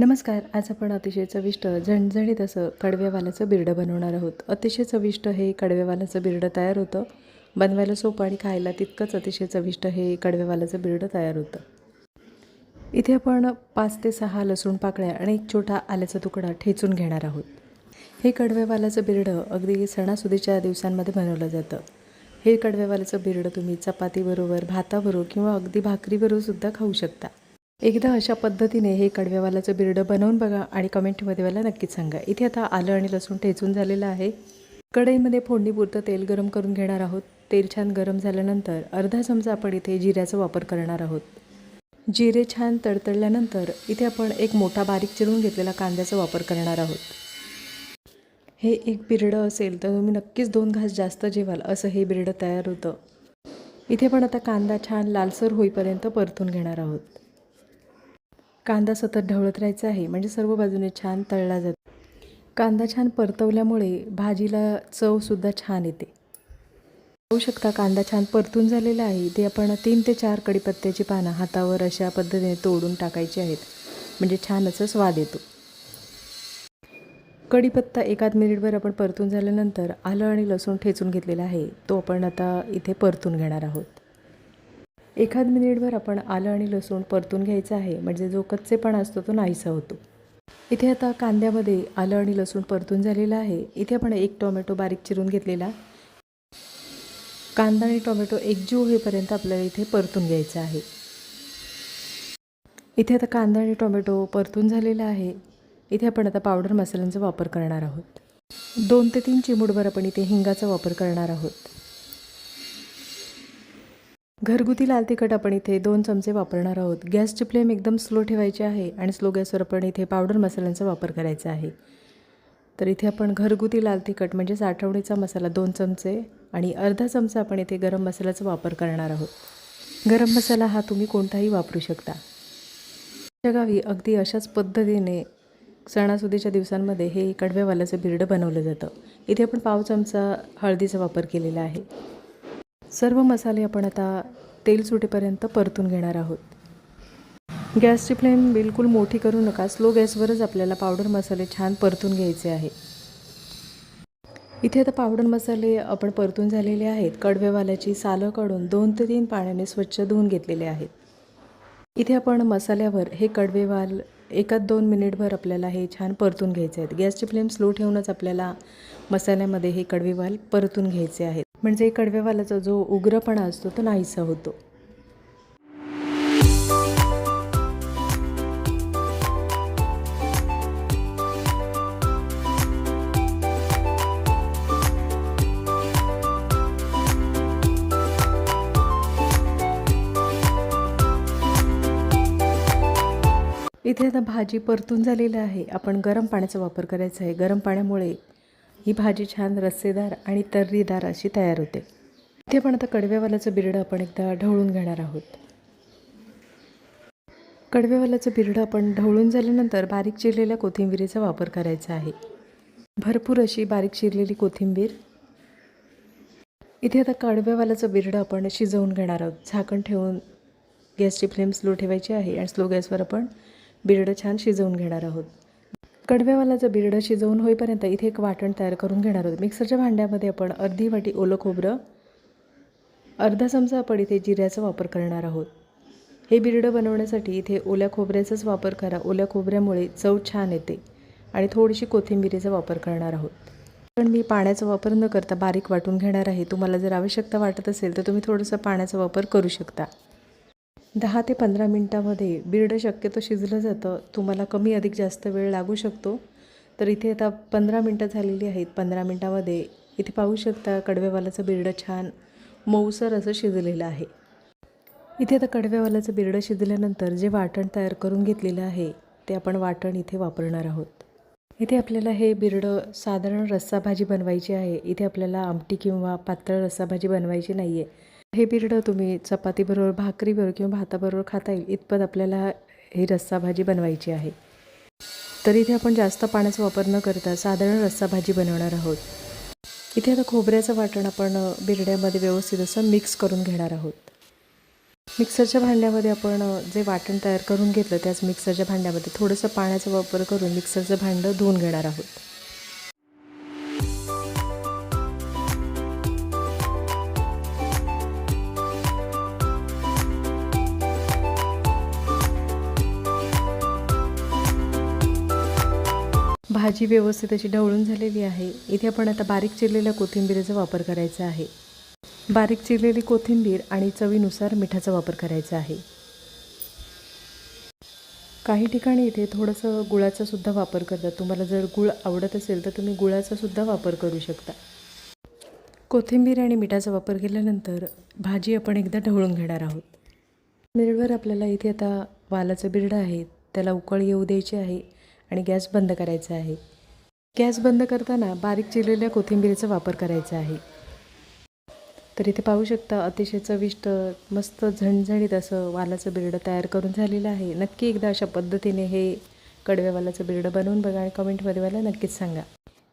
नमस्कार. आज आपण अतिशय चविष्ट झणझणीत असं कडव्यावालाचं बिरडं बनवणार आहोत. अतिशय चविष्ट हे कडव्यावालाचं बिरडं तयार होतं. बनवायला सोपं आणि खायला तितकंच अतिशय चविष्ट हे कडव्यावालाचं बिरडं तयार होतं. इथे आपण 5 ते 6 लसूण पाकळ्या आणि एक छोटा आल्याचा तुकडा ठेचून घेणार आहोत. हे कडव्यावालाचं बिरडं अगदी सणासुदीच्या दिवसांमध्ये बनवलं जातं. हे कडव्यावालाचं बिरडं तुम्ही चपातीबरोबर, भाताबरोबर किंवा अगदी भाकरीबरोबर सुद्धा खाऊ शकता. एकदा अशा पद्धतीने हे कडव्यावालाचं बिरडं बनवून बघा आणि कमेंटमध्ये मला नक्कीच सांगा. इथे आता आलं आणि लसूण ठेचून झालेलं आहे. कढईमध्ये फोडणीपुरतं तेल गरम करून घेणार आहोत. तेल छान गरम झाल्यानंतर अर्धा चमचा आपण इथे जिऱ्याचा वापर करणार आहोत. जिरे छान तडतडल्यानंतर इथे आपण एक मोठा बारीक चिरून घेतलेला कांद्याचा वापर करणार आहोत. हे एक बिरडं असेल तर तुम्ही नक्कीच 2 घास जास्त जेवाल असं हे बिरडं तयार होतं. इथे पण आता कांदा छान लालसर होईपर्यंत परतून घेणार आहोत. कांदा सतत ढवळत राहायचा आहे म्हणजे सर्व बाजूने छान तळला जातो. कांदा छान परतवल्यामुळे भाजीला चवसुद्धा छान येते. पाहू शकता कांदा छान परतून झालेला आहे. ते आपण 3 ते 4 कढीपत्त्याची पानं हातावर अशा पद्धतीने तोडून टाकायची आहेत म्हणजे छान असं स्वाद येतो. कढीपत्ता 1 मिनिटभर आपण परतून झाल्यानंतर आलं आणि लसूण ठेचून घेतलेला आहे तो आपण आता इथे परतून घेणार आहोत. 1 मिनिटभर आपण आलं आणि लसूण परतून घ्यायचं आहे म्हणजे जो कच्चेपणा असतो तो नाहीसा होतो. इथे आता कांद्यामध्ये आलं आणि लसूण परतून झालेला आहे. इथे आपण 1 टोमॅटो बारीक चिरून घेतलेला. कांदा आणि टोमॅटो एकजीव होईपर्यंत आपल्याला इथे परतून घ्यायचं आहे. इथे आता कांदा आणि टोमॅटो परतून झालेला आहे. इथे आपण आता पावडर मसाल्यांचा वापर करणार आहोत. 2 ते 3 चिमूटभर आपण इथे हिंगाचा वापर करणार आहोत. घरगुती लाल तिखट आपण इथे 2 चमचे वापरणार आहोत. गॅसची फ्लेम एकदम स्लो ठेवायची आहे आणि स्लो गॅसवर आपण इथे पावडर मसाल्यांचा वापर करायचा आहे. तर इथे आपण घरगुती लाल तिखट म्हणजे साठवणीचा मसाला 2 चमचे आणि अर्धा चमचा आपण इथे गरम मसाल्याचा वापर करणार आहोत. गरम मसाला हा तुम्ही कोणताही वापरू शकता. आमच्या गावी अगदी अशाच पद्धतीने सणासुदीच्या दिवसांमध्ये हे कडव्यावालाचं बिरडं बनवलं जातं. इथे आपण पाव चमचा हळदीचा वापर केलेला आहे. सर्व मसाले आपण आता तेल सुटेपर्यंत परतून घेणार आहोत. गॅसची फ्लेम बिलकुल मोठी करू नका. स्लो गॅसवरच आपल्याला पावडर मसाले छान परतून घ्यायचे आहे. इथे आता पावडर मसाले आपण परतून झालेले आहेत. कडव्यावाल्याची सालं काढून 2 ते 3 पाण्याने स्वच्छ धुवून घेतलेले आहेत. इथे आपण मसाल्यावर हे कडवेवाल 1-2 मिनिटभर आपल्याला हे छान परतून घ्यायचे आहेत. गॅसची फ्लेम स्लो ठेवूनच आपल्याला मसाल्यामध्ये हे कडवेवाल परतून घ्यायचे आहेत म्हणजे कडव्यावालाचा जो उग्रपणा असतो तो नाहीसा होतो. इथे आता भाजी परतून झालेली आहे. आपण गरम पाण्याचा वापर करायचा आहे. गरम पाण्यामुळे ही भाजी छान रस्सेदार आणि तर्रीदार अशी तयार होते. इथे पण आता कडव्यावालाचं बिरडं आपण एकदा ढवळून घेणार आहोत. कडव्यावालाचं बिरडं आपण ढवळून झाल्यानंतर बारीक चिरलेल्या कोथिंबिरीचा वापर करायचा आहे. भरपूर अशी बारीक चिरलेली कोथिंबीर. इथे आता कडव्यावालाचं बिरडं आपण शिजवून घेणार आहोत. झाकण ठेवून गॅसची फ्लेम स्लो ठेवायची आहे आणि स्लो गॅसवर आपण बिरडं छान शिजवून घेणार आहोत. कडव्यावालाचं बिरडं शिजवून होईपर्यंत इथे एक वाटण तयार करून घेणार आहोत. मिक्सरच्या भांड्यामध्ये आपण अर्धी वाटी ओलं खोबरं, अर्धा चमचा आपण इथे जिऱ्याचा वापर करणार आहोत. हे बिरडं बनवण्यासाठी इथे ओल्या खोबऱ्याचाच वापर करा. ओल्या खोबऱ्यामुळे चव छान येते आणि थोडीशी कोथिंबिरीचा वापर करणार आहोत. पण मी पाण्याचा वापर न करता बारीक वाटून घेणार आहे. तुम्हाला जर आवश्यकता वाटत असेल तर तुम्ही थोडंसं पाण्याचा वापर करू शकता. 10 ते 15 मिनटामध्ये बिरडं शक्यतो शिजलं जातं. तुम्हाला कमी अधिक जास्त वेळ लागू शकतो. तर इथे आता 15 मिनटं झालेली आहेत. 15 मिनटामध्ये इथे पाहू शकता कडव्यावालाचं बिरडं छान मऊसर असं शिजलेलं आहे. इथे आता कडव्यावालाचं बिरडं शिजल्यानंतर जे वाटण तयार करून घेतलेलं आहे ते आपण वाटण इथे वापरणार आहोत. इथे आपल्याला हे बिरडं साधारण रस्सा भाजी बनवायची आहे. इथे आपल्याला आमटी किंवा पातळ रस्सा भाजी बनवायची नाही आहे. हे बिरडं तुम्ही चपातीबरोबर, भाकरीबरोबर किंवा भाताबरोबर खाता येईल इतपत आपल्याला ही रस्सा भाजी बनवायची आहे. तर इथे आपण जास्त पाण्याचा वापर न करता साधारण रस्सा भाजी बनवणार आहोत. इथे आता खोबऱ्याचं वाटण आपण बिरड्यामध्ये व्यवस्थित असं मिक्स करून घेणार आहोत. मिक्सरच्या भांड्यामध्ये आपण जे वाटण तयार करून घेतलं त्याच मिक्सरच्या भांड्यामध्ये थोडंसं पाण्याचा वापर करून मिक्सरचं भांडं धुवून घेणार आहोत. भाजी व्यवस्थित अशी ढवळून झालेली आहे. इथे आपण आता बारीक चिरलेल्या कोथिंबीरीचा वापर करायचा आहे. बारीक चिरलेली कोथिंबीर आणि चवीनुसार मिठाचा वापर करायचा आहे. काही ठिकाणी इथे थोडंसं गुळाचा सुद्धा वापर करतात. तुम्हाला जर गुळ आवडत असेल तर तुम्ही गुळाचा सुद्धा वापर करू शकता. कोथिंबीर आणि मिठाचा वापर केल्यानंतर भाजी आपण एकदा ढवळून घेणार आहोत. मिरवर आपल्याला इथे आता वालाचं बिरडं आहे त्याला उकळ येऊ द्यायची आहे आणि गॅस बंद करायचा आहे. गॅस बंद करताना बारीक चिरलेल्या कोथिंबीरीचा वापर करायचा आहे. तर इथे पाहू शकता अतिशय चविष्ट मस्त झणझणीत असं वालाचं बिरडं तयार करून झालेलं आहे. नक्की एकदा अशा पद्धतीने हे कडव्या वालाचं बिरडं बनवून बघा आणि कमेंटमध्ये मला नक्कीच सांगा.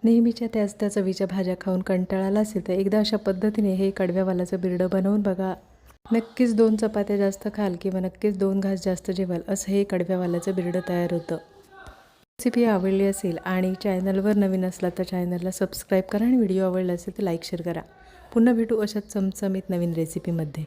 नेहमीच्या त्या चवीच्या भाज्या खाऊन कंटाळा आला असेल तर एकदा अशा पद्धतीने हे कडव्या वालाचं बिरडं बनवून बघा. नक्कीच 2 चपात्या जास्त खाल किंवा नक्कीच 2 घास जास्त जेवाल असं हे कडव्या वालाचं बिरडं तयार होतं. रेसिपी आवडली असेल आणि चॅनलवर नवीन असला तर चॅनलला सबस्क्राईब करा आणि व्हिडिओ आवडला असेल तर लाईक शेअर करा. पुन्हा भेटू अशाच चमचमीत नवीन रेसिपीमध्ये.